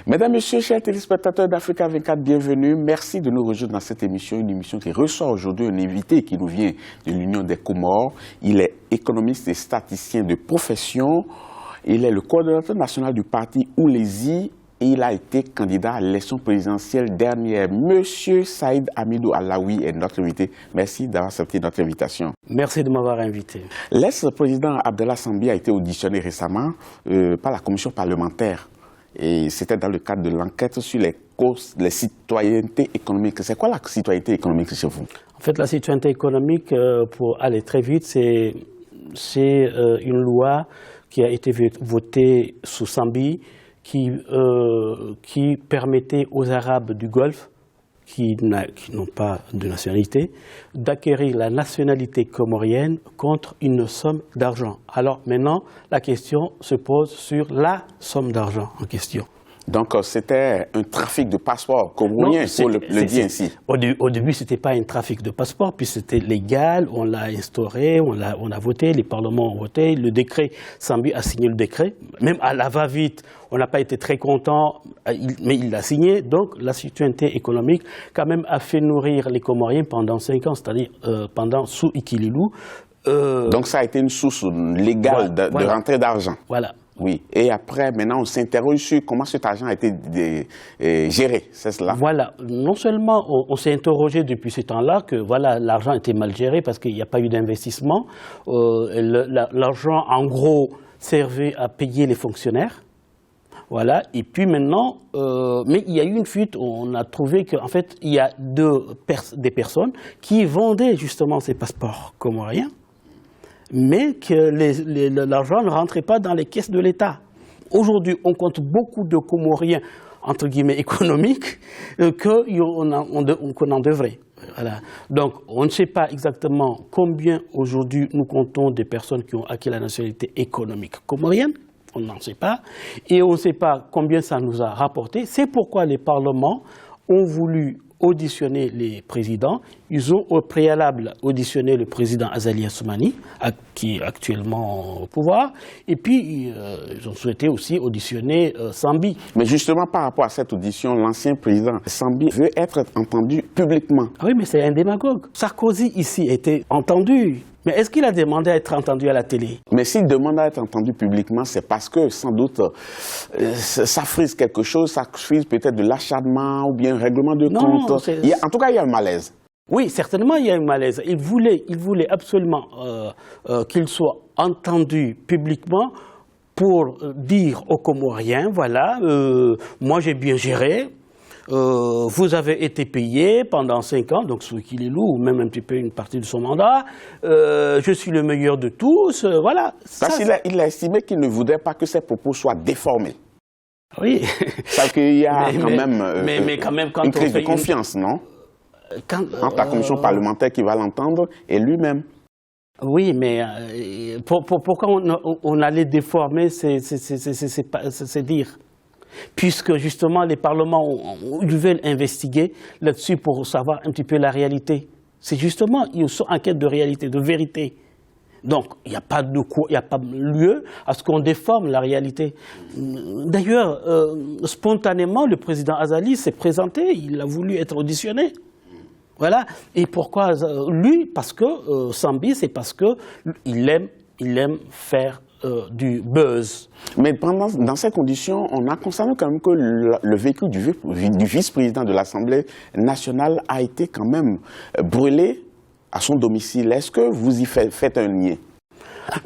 Mesdames, Messieurs, chers téléspectateurs d'Africa 24, bienvenue. Merci de nous rejoindre dans cette émission, une émission qui reçoit aujourd'hui un invité qui nous vient de l'Union des Comores. Il est économiste et statisticien de profession. Il est le coordonnateur national du parti Oulézi et il a été candidat à l'élection présidentielle dernière. Monsieur Saïd Hamidou Alaoui est notre invité. Merci d'avoir accepté notre invitation. Merci de m'avoir invité. L'ex-président Abdallah Sambi a été auditionné récemment par la commission parlementaire. Et c'était dans le cadre de l'enquête sur les citoyennetés économiques. C'est quoi la citoyenneté économique chez vous? En fait, la citoyenneté économique, pour aller très vite, c'est une loi qui a été votée sous Sambi qui permettait aux Arabes du Golfe, qui n'ont pas de nationalité, d'acquérir la nationalité comorienne contre une somme d'argent. Alors maintenant, la question se pose sur la somme d'argent en question. Donc c'était un trafic de passeports comorien, il faut le dire ainsi. Au début, ce n'était pas un trafic de passeports, puis c'était légal, on l'a instauré, on a voté, les parlements ont voté, le décret, Sambi a signé le décret, même à la va-vite, on n'a pas été très content, mais il l'a signé. Donc la citoyenneté économique quand même a fait nourrir les Comoriens pendant 5 ans, c'est-à-dire sous Ikililou. Donc ça a été une source légale de rentrée d'argent. Voilà. Oui, et après, maintenant, on s'interroge sur comment cet argent a été géré, c'est cela? Voilà, non seulement on s'est interrogé depuis ce temps-là que voilà, l'argent était mal géré parce qu'il n'y a pas eu d'investissement. L'argent, en gros, servait à payer les fonctionnaires. Voilà, et puis maintenant, mais il y a eu une fuite, on a trouvé qu'en fait, il y a des personnes qui vendaient justement ces passeports comoriens, mais que l'argent ne rentrait pas dans les caisses de l'État. Aujourd'hui, on compte beaucoup de Comoriens, entre guillemets, économiques, qu'on en devrait. Voilà. Donc, on ne sait pas exactement combien aujourd'hui nous comptons des personnes qui ont acquis la nationalité économique comorienne. On n'en sait pas. Et on ne sait pas combien ça nous a rapporté. C'est pourquoi les parlements ont voulu auditionner les présidents. Ils ont au préalable auditionné le président Azali Assoumani, qui est actuellement au pouvoir, et puis ils ont souhaité aussi auditionner Sambi. Mais justement, par rapport à cette audition, l'ancien président Sambi veut être entendu publiquement. Ah oui, mais c'est un démagogue. Sarkozy ici était entendu. Mais est-ce qu'il a demandé à être entendu à la télé? Mais s'il demande à être entendu publiquement, c'est parce que sans doute ça frise quelque chose, ça frise peut-être de l'acharnement ou bien un règlement de compte. En tout cas, il y a un malaise. Oui, certainement, il y a un malaise. Il voulait absolument qu'il soit entendu publiquement pour dire aux Comoriens, voilà, moi j'ai bien géré. Vous avez été payé pendant 5 ans, donc sous Ikililou, ou même un petit peu une partie de son mandat. Je suis le meilleur de tous, voilà. Parce qu'il a estimé qu'il ne voudrait pas que ses propos soient déformés. Oui. Ça qu'il y a quand même une crise de confiance, non? Entre la commission parlementaire qui va l'entendre et lui-même. Oui, mais pourquoi on allait déformer, c'est dire. Puisque justement les parlements ils veulent investiguer là-dessus pour savoir un petit peu la réalité. C'est justement, ils sont en quête de réalité, de vérité. Donc il n'y a pas lieu à ce qu'on déforme la réalité. D'ailleurs, spontanément, le président Azali s'est présenté, il a voulu être auditionné. Voilà. Et pourquoi lui? Parce que Sambi, c'est parce qu'il aime faire du buzz. Mais dans ces conditions, on a constaté quand même que le véhicule du vice-président de l'Assemblée nationale a été quand même brûlé à son domicile. Est-ce que vous y faites un lien?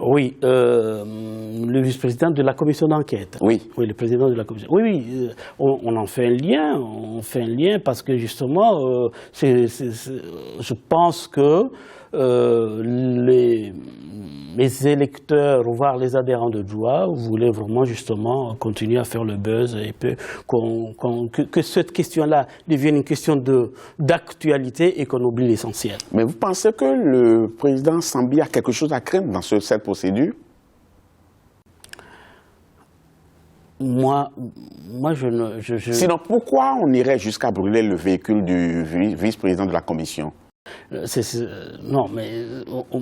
Oui, le vice-président de la commission d'enquête. Oui. Oui, le président de la commission. Oui, on en fait un lien. On fait un lien parce que justement, je pense que les électeurs, voire les adhérents de Djoua, voulaient vraiment justement continuer à faire le buzz et que cette question-là devienne une question d'actualité et qu'on oublie l'essentiel. Mais vous pensez que le président Sambi a quelque chose à craindre dans cette procédure? Moi, Sinon, pourquoi on irait jusqu'à brûler le véhicule du vice-président de la commission? Non, mais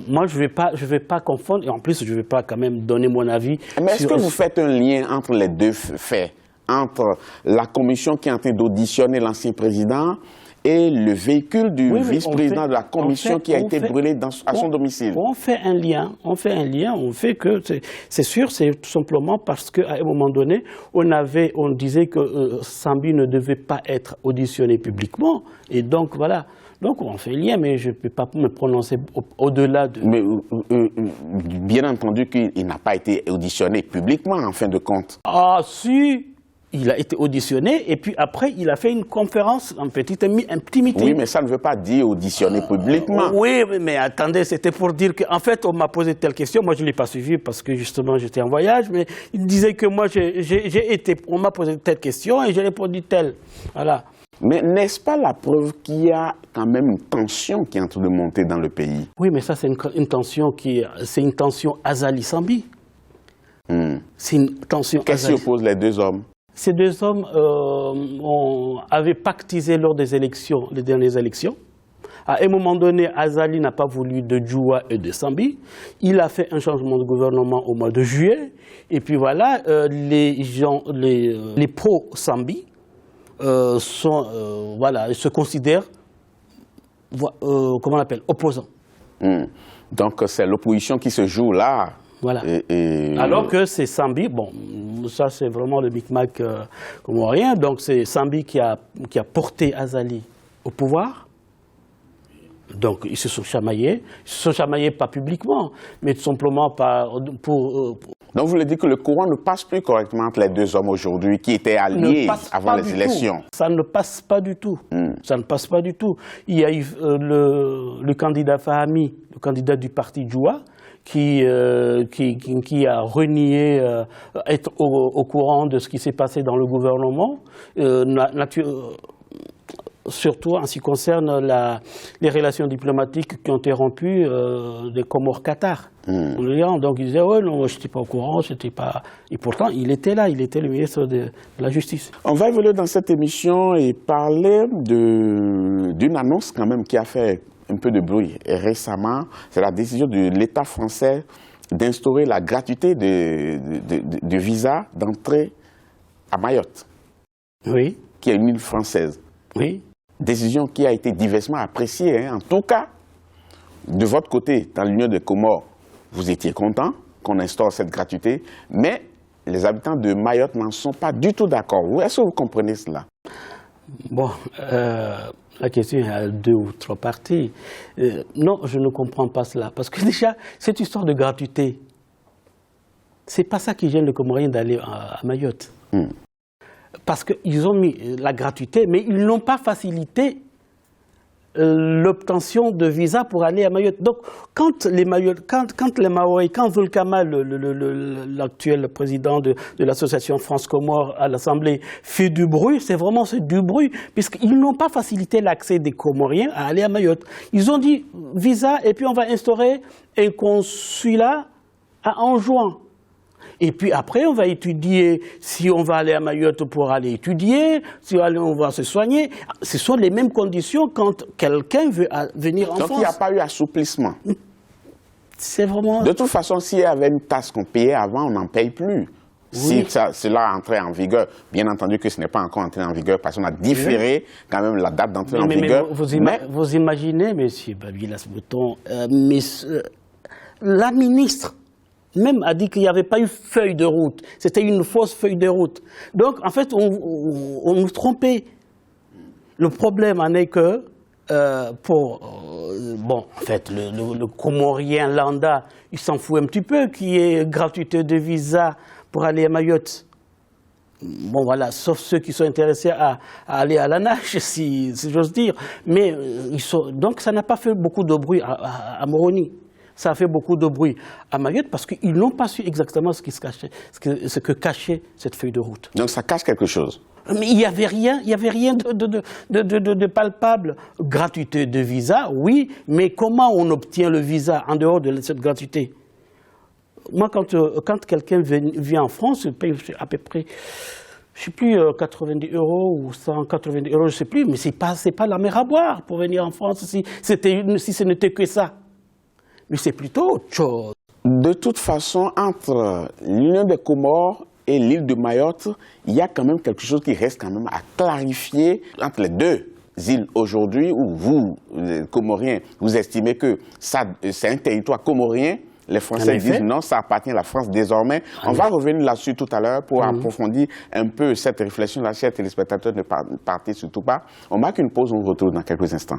moi je vais pas confondre, et en plus je ne vais pas quand même donner mon avis. Mais est-ce que vous faites un lien entre les deux faits? entre la commission qui est en train d'auditionner l'ancien président et le véhicule du vice-président de la commission qui a été brûlé à son domicile. On fait un lien, on fait que c'est sûr, c'est tout simplement parce qu'à un moment donné, on disait que Sambi ne devait pas être auditionné publiquement, et donc voilà. Donc on fait lien, mais je ne peux pas me prononcer au-delà de... Mais bien entendu qu'il n'a pas été auditionné publiquement, en fin de compte. Ah si, il a été auditionné, et puis après, il a fait une conférence, un petit meeting. Oui, mais ça ne veut pas dire auditionner publiquement. Oui, mais attendez, c'était pour dire qu'en fait, on m'a posé telle question, moi je ne l'ai pas suivi parce que justement j'étais en voyage, mais il disait que moi, on m'a posé telle question et j'ai répondu telle. Voilà. Mais n'est-ce pas la preuve qu'il y a quand même une tension qui est en train de monter dans le pays? Oui, mais ça, c'est une tension Azali-Sambi. C'est une tension. Qu'est-ce qui oppose les deux hommes? Ces deux hommes avaient pactisé lors des élections, les dernières élections. À un moment donné, Azali n'a pas voulu de Djoua et de Sambi. Il a fait un changement de gouvernement au mois de juillet. Et puis voilà, les pro-Sambi se considèrent, comment on appelle, opposants. Donc c'est l'opposition qui se joue là. Voilà. Alors que c'est Sambi, bon, ça c'est vraiment le micmac comorien, donc c'est Sambi qui a porté Azali au pouvoir. Donc ils se sont chamaillés pas publiquement, mais tout simplement pour... Donc vous voulez dire que le courant ne passe plus correctement entre les deux hommes aujourd'hui qui étaient alliés avant les élections? Ça ne passe pas du tout. Ça ne passe pas du tout. Il y a eu le candidat Fahami, le candidat du parti Djoua, qui a renié être au courant de ce qui s'est passé dans le gouvernement, surtout en ce qui concerne les relations diplomatiques qui ont été rompues des Comores-Qatar. Donc il disait, ouais, non, je n'étais pas au courant, j'étais pas... Et pourtant, il était là, il était le ministre de la Justice. On va évoluer dans cette émission et parler d'une annonce quand même qui a fait un peu de bruit récemment. C'est la décision de l'État français d'instaurer la gratuité de visa d'entrée à Mayotte, oui, qui est une île française. Oui. Décision qui a été diversement appréciée. En tout cas, de votre côté, dans l'Union des Comores, vous étiez content qu'on instaure cette gratuité, mais les habitants de Mayotte n'en sont pas du tout d'accord. Est-ce que vous comprenez cela? Bon, la question a 2 ou 3 parties. Non, je ne comprends pas cela. Parce que déjà, cette histoire de gratuité, c'est pas ça qui gêne le Comorien d'aller à Mayotte. Parce qu'ils ont mis la gratuité, mais ils n'ont pas facilité l'obtention de visa pour aller à Mayotte. Donc, quand les Maoris, quand Vulkama, l'actuel président de l'association France-Comores à l'Assemblée, fait du bruit, c'est vraiment du bruit, puisqu'ils n'ont pas facilité l'accès des Comoriens à aller à Mayotte. Ils ont dit visa, et puis on va instaurer un consulat à Anjouan. Et puis après, on va étudier si on va aller à Mayotte pour aller étudier, si on va se soigner. Ce sont les mêmes conditions quand quelqu'un veut venir en France. Donc il n'y a pas eu assouplissement. C'est vraiment... De toute façon, s'il y avait une taxe qu'on payait avant, on n'en paye plus. Oui. Si cela entrait en vigueur, bien entendu que ce n'est pas encore entré en vigueur parce qu'on a différé quand même la date d'entrée en vigueur. Vous imaginez, M. Babilas-Bouton, la ministre même a dit qu'il n'y avait pas eu feuille de route. C'était une fausse feuille de route. Donc, en fait, on nous trompait. Le problème en est que, en fait, le Comorien lambda, il s'en fout un petit peu qu'il y ait gratuité de visa pour aller à Mayotte. Bon, voilà, sauf ceux qui sont intéressés à aller à la nage, si j'ose dire. Mais, donc, ça n'a pas fait beaucoup de bruit à Moroni. Ça a fait beaucoup de bruit à Mayotte parce qu'ils n'ont pas su exactement ce que cachait cette feuille de route. Donc ça cache quelque chose. Mais il n'y avait rien de palpable. Gratuité de visa, oui, mais comment on obtient le visa en dehors de cette gratuité? Moi, quand quelqu'un vient en France, il paye à peu près, je ne sais plus, 90 € ou 190 €, je ne sais plus, mais ce n'est pas la mer à boire pour venir en France si ce n'était que ça. Mais c'est plutôt autre chose. De toute façon, entre l'Union des Comores et l'île de Mayotte, il y a quand même quelque chose qui reste quand même à clarifier entre les deux îles aujourd'hui, où vous, les Comoriens, vous estimez que c'est un territoire comorien. Les Français disent non, ça appartient à la France désormais. On va revenir là-dessus tout à l'heure pour approfondir un peu cette réflexion. Chers téléspectateurs, ne partez surtout pas. On marque une pause, on vous retrouve dans quelques instants.